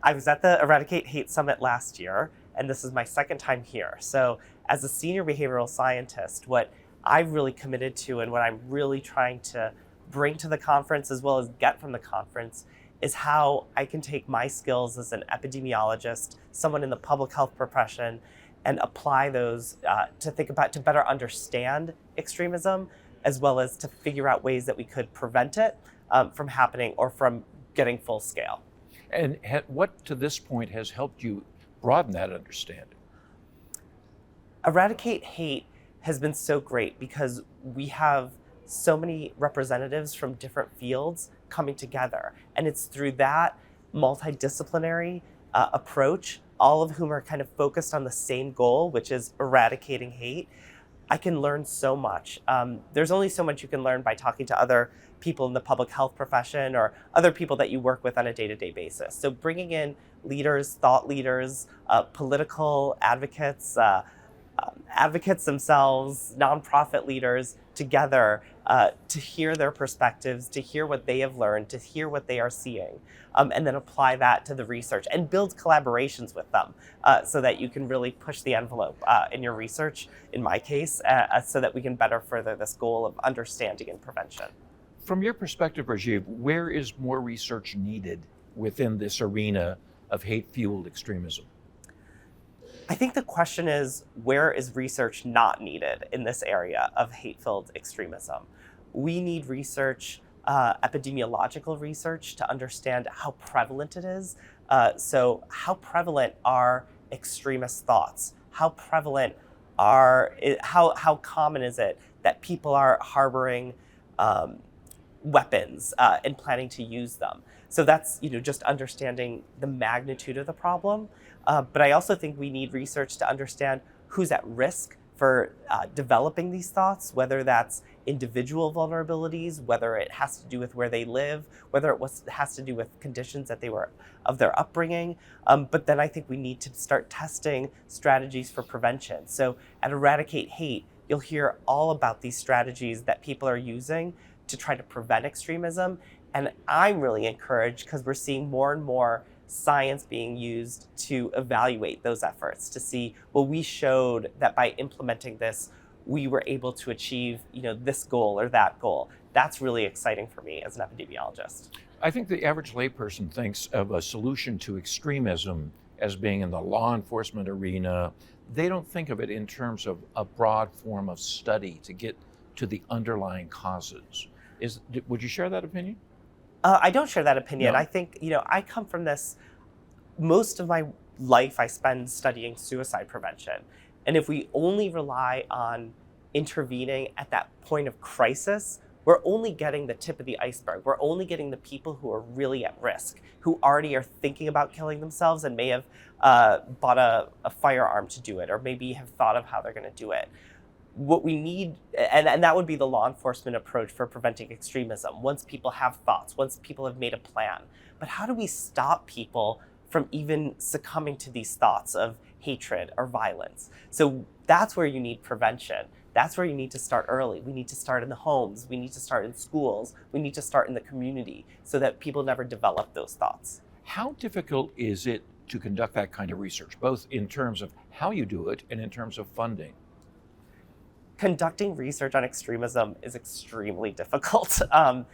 I was at the Eradicate Hate Summit last year, and this is my second time here. So as a senior behavioral scientist, what I've really committed to and what I'm really trying to bring to the conference as well as get from the conference is how I can take my skills as an epidemiologist, someone in the public health profession, and apply those to better understand extremism, as well as to figure out ways that we could prevent it from happening or from getting full scale. And what to this point has helped you broaden that understanding? Eradicate Hate has been so great because we have so many representatives from different fields coming together. And it's through that multidisciplinary approach, all of whom are kind of focused on the same goal, which is eradicating hate. I can learn so much. There's only so much you can learn by talking to other people in the public health profession or other people that you work with on a day-to-day basis. So bringing in leaders, thought leaders, political advocates, advocates themselves, nonprofit leaders together to hear their perspectives, to hear what they have learned, to hear what they are seeing, and then apply that to the research and build collaborations with them so that you can really push the envelope in your research, in my case, so that we can better further this goal of understanding and prevention. From your perspective, RAJEEV, where is more research needed within this arena of hate-fueled extremism? I think the question is, where is research not needed in this area of hate-filled extremism? We need research, epidemiological research, to understand how prevalent it is. So how prevalent are extremist thoughts? How prevalent how common is it that people are harboring weapons and planning to use them? So that's just understanding the magnitude of the problem. But I also think we need research to understand who's at risk for developing these thoughts, whether that's individual vulnerabilities, whether it has to do with where they live, whether has to do with conditions that they were of their upbringing. But then I think we need to start testing strategies for prevention. So at Eradicate Hate, you'll hear all about these strategies that people are using to try to prevent extremism. And I'm really encouraged because we're seeing more and more science being used to evaluate those efforts to see, well, we showed that by implementing this, we were able to achieve, this goal or that goal. That's really exciting for me as an epidemiologist. I think the average layperson thinks of a solution to extremism as being in the law enforcement arena. They don't think of it in terms of a broad form of study to get to the underlying causes. Would you share that opinion? I don't share that opinion. No? I think, I come from this, most of my life I spend studying suicide prevention. And if we only rely on intervening at that point of crisis, we're only getting the tip of the iceberg. We're only getting the people who are really at risk, who already are thinking about killing themselves and may have bought a firearm to do it, or maybe have thought of how they're going to do it. What we need, and that would be the law enforcement approach for preventing extremism, once people have thoughts, once people have made a plan. But how do we stop people from even succumbing to these thoughts of hatred or violence? So that's where you need prevention. That's where you need to start early. We need to start in the homes. We need to start in schools. We need to start in the community so that people never develop those thoughts. How difficult is it to conduct that kind of research, both in terms of how you do it and in terms of funding? Conducting research on extremism is extremely difficult. And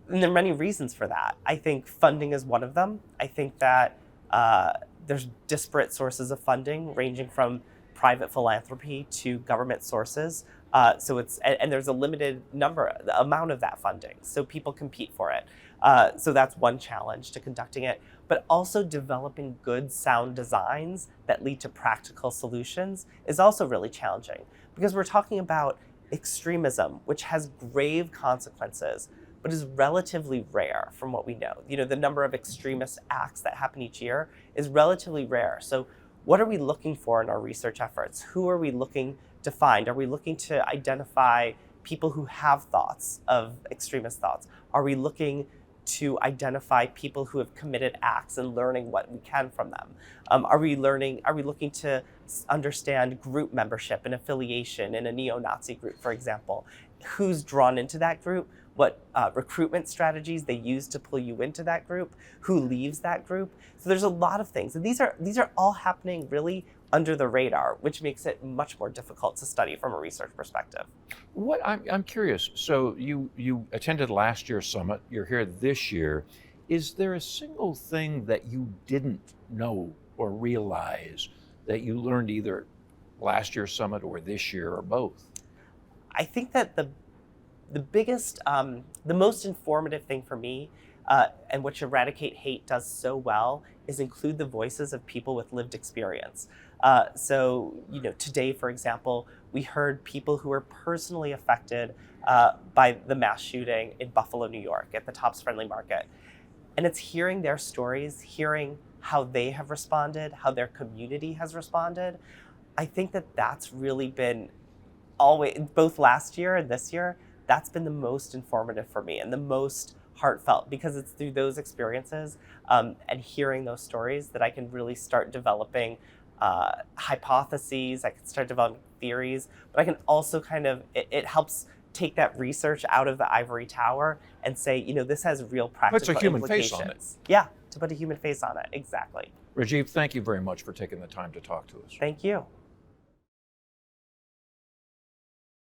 there are many reasons for that. I think funding is one of them. I think that there's disparate sources of funding ranging from private philanthropy to government sources. And there's a limited amount of that funding. So people compete for it. So that's one challenge to conducting it, but also developing good sound designs that lead to practical solutions is also really challenging because we're talking about extremism, which has grave consequences, but is relatively rare from what we know. The number of extremist acts that happen each year is relatively rare. So what are we looking for in our research efforts? Who are we looking to find? Are we looking to identify people who have thoughts of extremist thoughts? Are we looking to identify people who have committed acts and learning what we can from them? Are we looking to understand group membership and affiliation in a neo-Nazi group, for example? Who's drawn into that group? What recruitment strategies they use to pull you into that group? Who leaves that group? So there's a lot of things. And these are all happening really under the radar, which makes it much more difficult to study from a research perspective. What I'm curious. So you attended last year's summit. You're here this year. Is there a single thing that you didn't know or realize that you learned either last year's summit or this year or both? I think that the biggest, the most informative thing for me, and which Eradicate Hate does so well, is include the voices of people with lived experience. So, today, for example, we heard people who were personally affected by the mass shooting in Buffalo, New York, at the Tops Friendly Market. And it's hearing their stories, hearing how they have responded, how their community has responded. I think that that's really been always, both last year and this year, that's been the most informative for me and the most heartfelt, because it's through those experiences and hearing those stories that I can really start developing hypotheses, I can start developing theories, but I can also it helps take that research out of the ivory tower and say, this has real practical Puts a human implications. face on it. Yeah, to put a human face on it, exactly. Rajeev, thank you very much for taking the time to talk to us. Thank you.